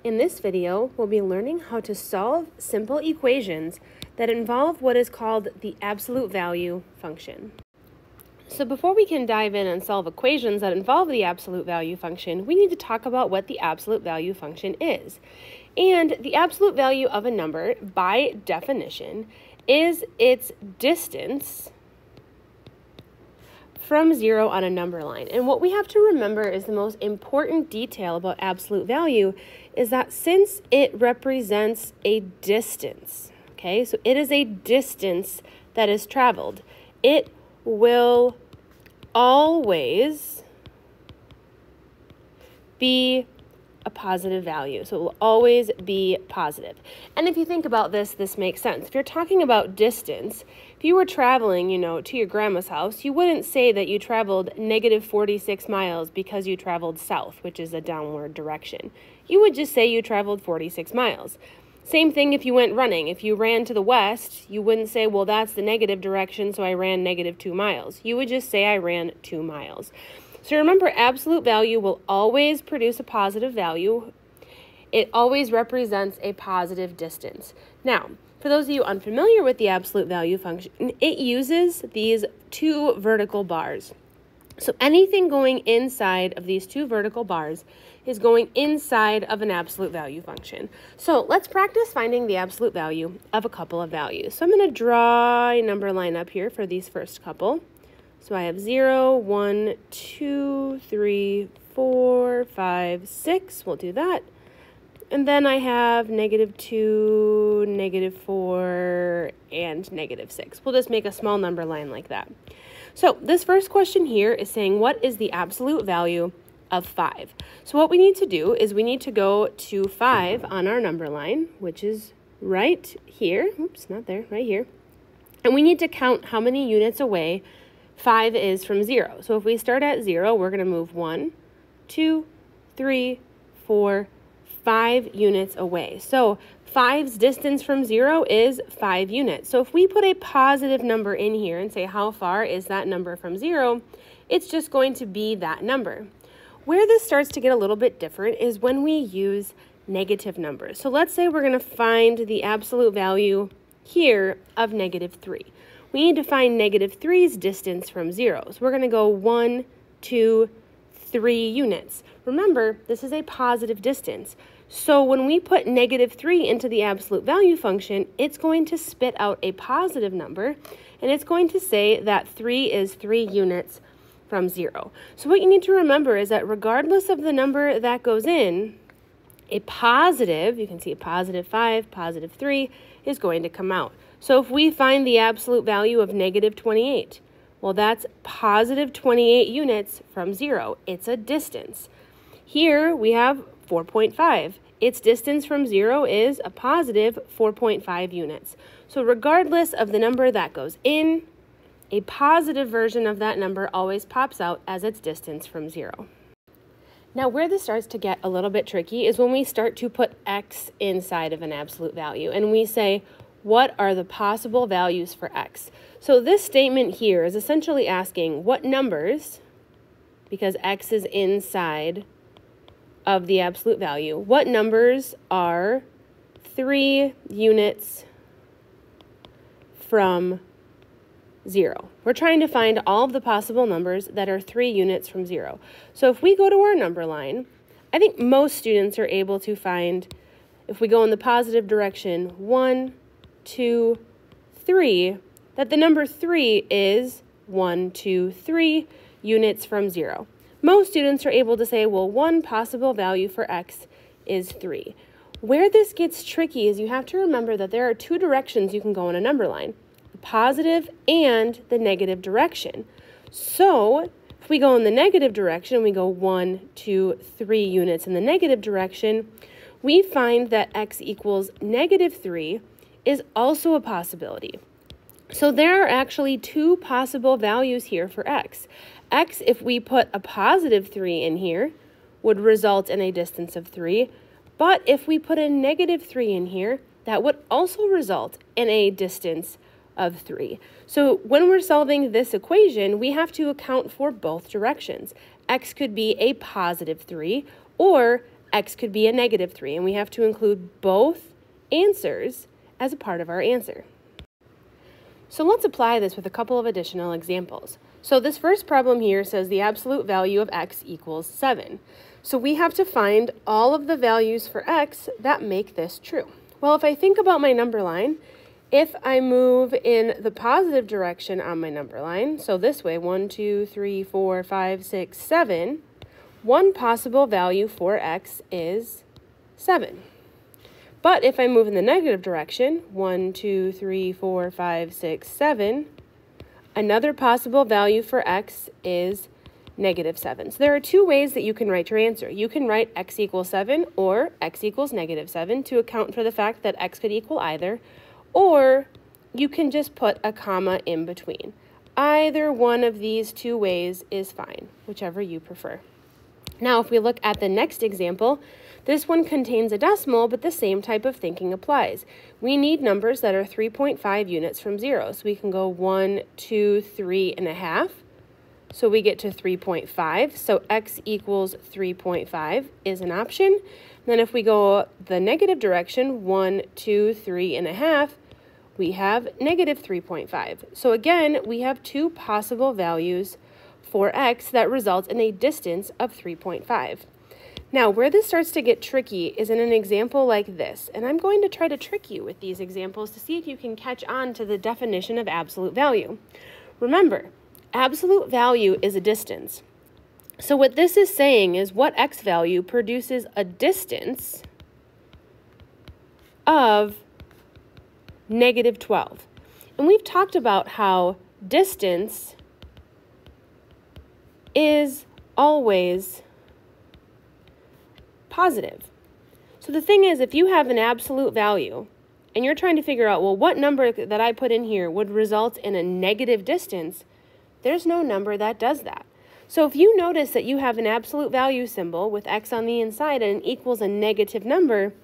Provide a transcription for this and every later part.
In this video, we'll be learning how to solve simple equations that involve what is called the absolute value function. So before we can dive in and solve equations that involve the absolute value function, we need to talk about what the absolute value function is. And the absolute value of a number, by definition, is its distance from 0 on a number line. And what we have to remember is the most important detail about absolute value is that since it represents a distance, okay, so it is a distance that is traveled, it will always be a positive value. So it will always be positive. And if you think about this, this makes sense. If you're talking about distance, if you were traveling, to your grandma's house, you wouldn't say that you traveled negative 46 miles because you traveled south, which is a downward direction. You would just say you traveled 46 miles. Same thing if you went running. If you ran to the west, you wouldn't say, well, that's the negative direction, so I ran negative 2 miles. You would just say I ran 2 miles. So remember, absolute value will always produce a positive value. It always represents a positive distance. Now, for those of you unfamiliar with the absolute value function, it uses these two vertical bars. So anything going inside of these two vertical bars is going inside of an absolute value function. So let's practice finding the absolute value of a couple of values. So I'm going to draw a number line up here for these first couple. So I have 0, 1, 2, 3, 4, 5, 6. We'll do that. And then I have -2, -4, and -6. We'll just make a small number line like that. So this first question here is saying, what is the absolute value of 5? So what we need to do is we need to go to 5 on our number line, which is right here. Oops, not there, right here. And we need to count how many units away 5 is from 0. So if we start at 0, we're going to move 1, 2, 3, 4, 5 units away. So 5's distance from 0 is 5 units. So if we put a positive number in here and say how far is that number from 0, it's just going to be that number. Where this starts to get a little bit different is when we use negative numbers. So let's say we're going to find the absolute value here of -3. We need to find -3's distance from 0. So we're going to go 1, 2, 3 units. Remember, this is a positive distance. So when we put -3 into the absolute value function, it's going to spit out a positive number, and it's going to say that 3 is 3 units from 0. So what you need to remember is that regardless of the number that goes in, a positive, you can see a +5, +3, is going to come out. So if we find the absolute value of -28, well, that's positive 28 units from 0. It's a distance. Here we have 4.5. Its distance from 0 is a positive 4.5 units. So regardless of the number that goes in, a positive version of that number always pops out as its distance from 0. Now, where this starts to get a little bit tricky is when we start to put x inside of an absolute value, and we say, what are the possible values for x? So this statement here is essentially asking what numbers, because x is inside of the absolute value, what numbers are 3 units from 0? We're trying to find all of the possible numbers that are 3 units from 0. So if we go to our number line, I think most students are able to find, if we go in the positive direction, 1, 2, 3, that the number 3 is 1, 2, 3 units from 0. Most students are able to say, well, one possible value for x is 3. Where this gets tricky is you have to remember that there are 2 directions you can go in a number line, the positive and the negative direction. So if we go in the negative direction, we go 1, 2, 3 units in the negative direction, we find that x equals -3 is also a possibility. So there are actually 2 possible values here for x. X, if we put a +3 in here, would result in a distance of 3. But if we put a -3 in here, that would also result in a distance of 3. So when we're solving this equation, we have to account for both directions. X could be a +3 or x could be a negative 3, and we have to include both answers as a part of our answer. So let's apply this with a couple of additional examples. So this first problem here says the absolute value of x equals 7. So we have to find all of the values for x that make this true. Well, if I think about my number line, if I move in the positive direction on my number line, so this way, 1, 2, 3, 4, 5, 6, 7, one possible value for x is 7. But if I move in the negative direction, 1, 2, 3, 4, 5, 6, 7, another possible value for x is negative 7. So there are two ways that you can write your answer. You can write x equals 7 or x equals negative 7 to account for the fact that x could equal either, or you can just put a comma in between. Either one of these two ways is fine, whichever you prefer. Now, if we look at the next example, this one contains a decimal, but the same type of thinking applies. We need numbers that are 3.5 units from 0. So we can go 1, 2, 3.5. So we get to 3.5. So x equals 3.5 is an option. Then if we go the negative direction, 1, 2, 3.5, we have negative 3.5. So again, we have two possible values for x that results in a distance of 3.5. Now, where this starts to get tricky is in an example like this, and I'm going to try to trick you with these examples to see if you can catch on to the definition of absolute value. Remember, absolute value is a distance. So what this is saying is what x value produces a distance of negative 12. And we've talked about how distance is always positive. So the thing is, if you have an absolute value and you're trying to figure out, well, what number that I put in here would result in a negative distance, there's no number that does that. So if you notice that you have an absolute value symbol with x on the inside and it equals a negative number,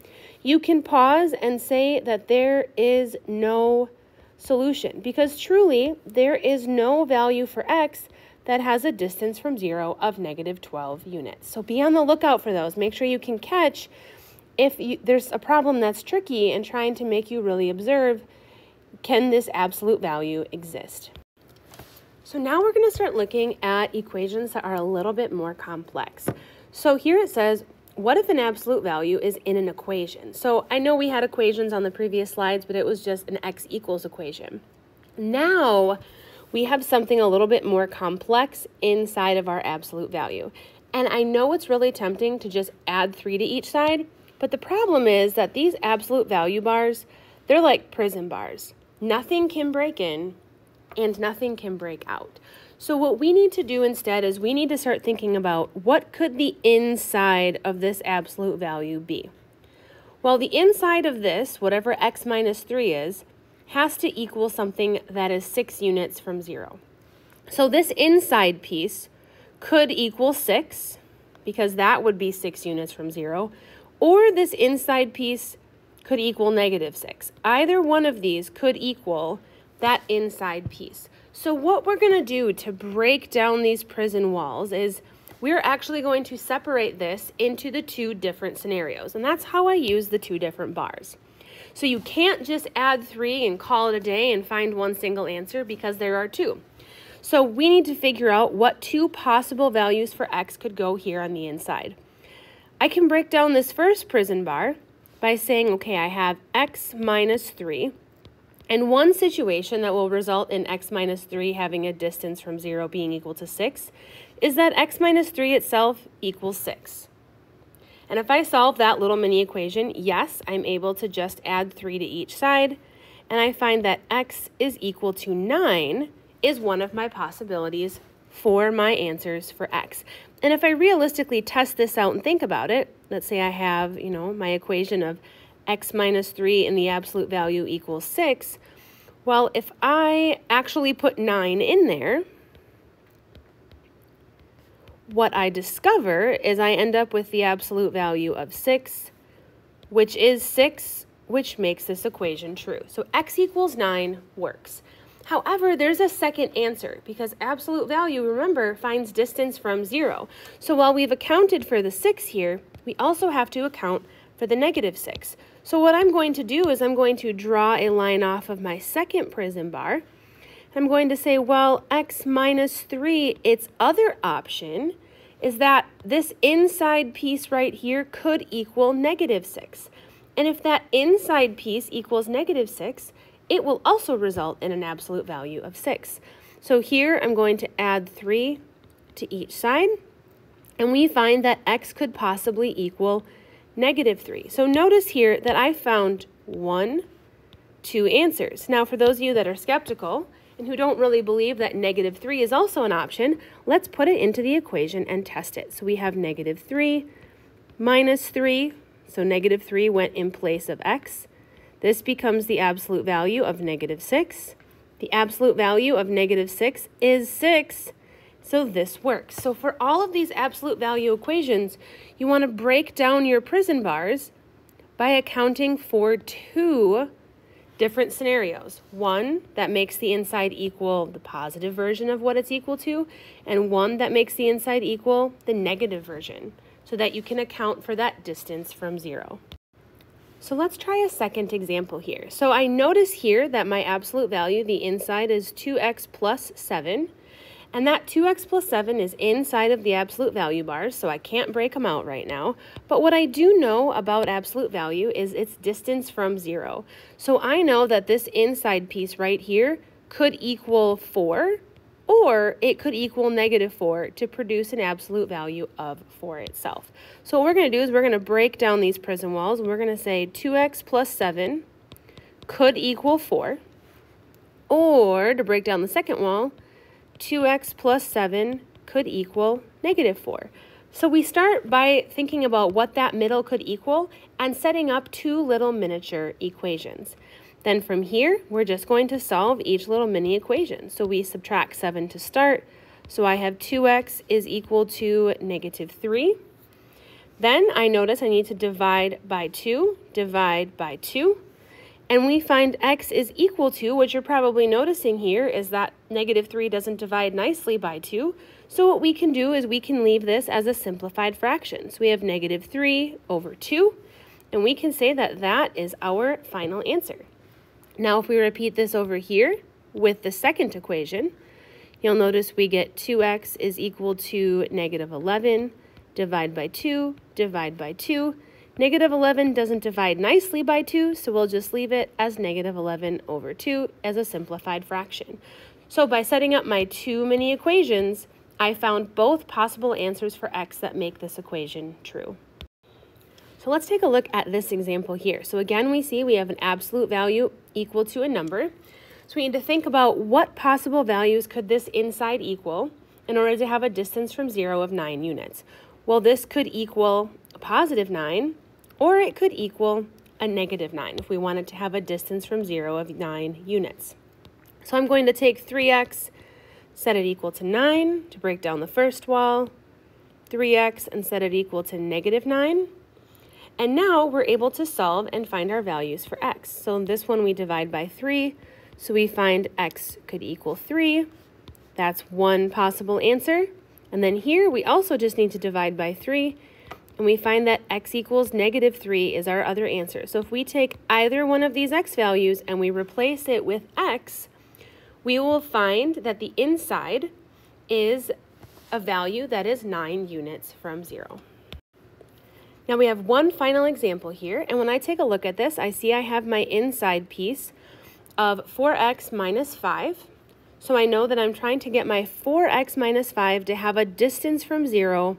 you can pause and say that there is no solution, because truly there is no value for x that has a distance from 0 of negative 12 units. So be on the lookout for those. Make sure you can catch if there's a problem that's tricky and trying to make you really observe, can this absolute value exist? So now we're going to start looking at equations that are a little bit more complex. So here it says, what if an absolute value is in an equation? So I know we had equations on the previous slides, but it was just an x equals equation. Now we have something a little bit more complex inside of our absolute value. And I know it's really tempting to just add 3 to each side, but the problem is that these absolute value bars, they're like prison bars. Nothing can break in and nothing can break out. So what we need to do instead is we need to start thinking about what could the inside of this absolute value be? Well, the inside of this, whatever x minus 3 is, has to equal something that is 6 units from 0. So this inside piece could equal 6, because that would be 6 units from 0, or this inside piece could equal negative 6. Either one of these could equal that inside piece. So what we're going to do to break down these prison walls is we're actually going to separate this into the two different scenarios, and that's how I use the two different bars. So you can't just add 3 and call it a day and find one single answer, because there are two. So we need to figure out what two possible values for x could go here on the inside. I can break down this first prison bar by saying, okay, I have x minus 3, and one situation that will result in x minus 3 having a distance from 0 being equal to 6 is that x minus 3 itself equals 6. And if I solve that little mini equation, yes, I'm able to just add 3 to each side, and I find that x is equal to 9 is one of my possibilities for my answers for x. And if I realistically test this out and think about it, let's say I have, my equation of x minus 3 and the absolute value equals 6. Well, if I actually put 9 in there, what I discover is I end up with the absolute value of 6, which is 6, which makes this equation true. So x equals 9 works. However, there's a second answer, because absolute value, remember, finds distance from 0. So while we've accounted for the 6 here, we also have to account for the negative 6. So what I'm going to do is I'm going to draw a line off of my second prison bar. I'm going to say, well, x minus 3, its other option is that this inside piece right here could equal negative 6. And if that inside piece equals negative 6, it will also result in an absolute value of 6. So here I'm going to add 3 to each side, and we find that x could possibly equal negative 3. So notice here that I found 1, 2 answers. Now for those of you that are skeptical and who don't really believe that negative 3 is also an option, let's put it into the equation and test it. So we have negative 3 minus 3, so negative 3 went in place of x. This becomes the absolute value of negative 6. The absolute value of negative 6 is 6, so this works. So for all of these absolute value equations, you want to break down your prison bars by accounting for 2 different scenarios. One that makes the inside equal the positive version of what it's equal to, and one that makes the inside equal the negative version, so that you can account for that distance from 0. So let's try a second example here. So I notice here that my absolute value, the inside, is 2x plus 7. And that 2x plus 7 is inside of the absolute value bars, so I can't break them out right now. But what I do know about absolute value is its distance from 0. So I know that this inside piece right here could equal 4, or it could equal negative 4 to produce an absolute value of 4 itself. So what we're going to do is we're going to break down these prison walls, and we're going to say 2x plus 7 could equal 4, or to break down the second wall, 2x plus 7 could equal negative 4. So we start by thinking about what that middle could equal and setting up 2 little miniature equations. Then from here, we're just going to solve each little mini equation. So we subtract 7 to start. So I have 2x is equal to negative 3. Then I notice I need to divide by 2, and we find x is equal to, what you're probably noticing here is that negative 3 doesn't divide nicely by 2. So what we can do is we can leave this as a simplified fraction. So we have negative 3 over 2, and we can say that that is our final answer. Now if we repeat this over here with the second equation, you'll notice we get 2x is equal to negative 11, divide by 2, divide by 2. Negative 11 doesn't divide nicely by 2, so we'll just leave it as negative 11 over 2 as a simplified fraction. So by setting up my 2 mini equations, I found both possible answers for x that make this equation true. So let's take a look at this example here. So again, we see we have an absolute value equal to a number. So we need to think about what possible values could this inside equal in order to have a distance from 0 of 9 units. Well, this could equal a positive 9, or it could equal a negative 9 if we wanted to have a distance from 0 of 9 units. So I'm going to take 3x, set it equal to 9 to break down the first wall, 3x, and set it equal to negative 9. And now we're able to solve and find our values for x. So in this one we divide by 3, so we find x could equal 3. That's one possible answer. And then here we also just need to divide by 3, and we find that x equals negative 3 is our other answer. So if we take either one of these x values and we replace it with x, we will find that the inside is a value that is 9 units from 0. Now we have one final example here, and when I take a look at this, I see I have my inside piece of 4x minus 5. So I know that I'm trying to get my 4x minus 5 to have a distance from 0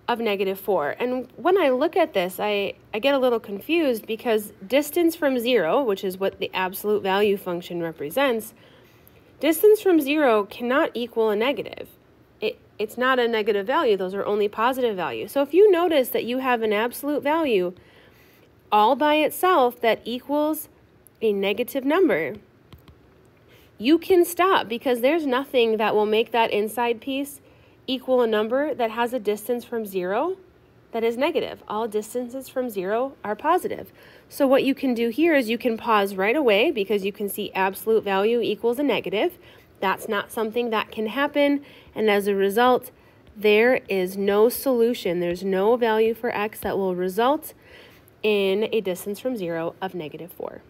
of negative 4. And when I look at this, I get a little confused because distance from 0, which is what the absolute value function represents, distance from 0 cannot equal a negative. It's not a negative value. Those are only positive values. So if you notice that you have an absolute value all by itself that equals a negative number, you can stop because there's nothing that will make that inside piece equal a number that has a distance from 0 that is negative. All distances from 0 are positive. So what you can do here is you can pause right away because you can see absolute value equals a negative. That's not something that can happen, and as a result, there is no solution. There's no value for x that will result in a distance from 0 of -4.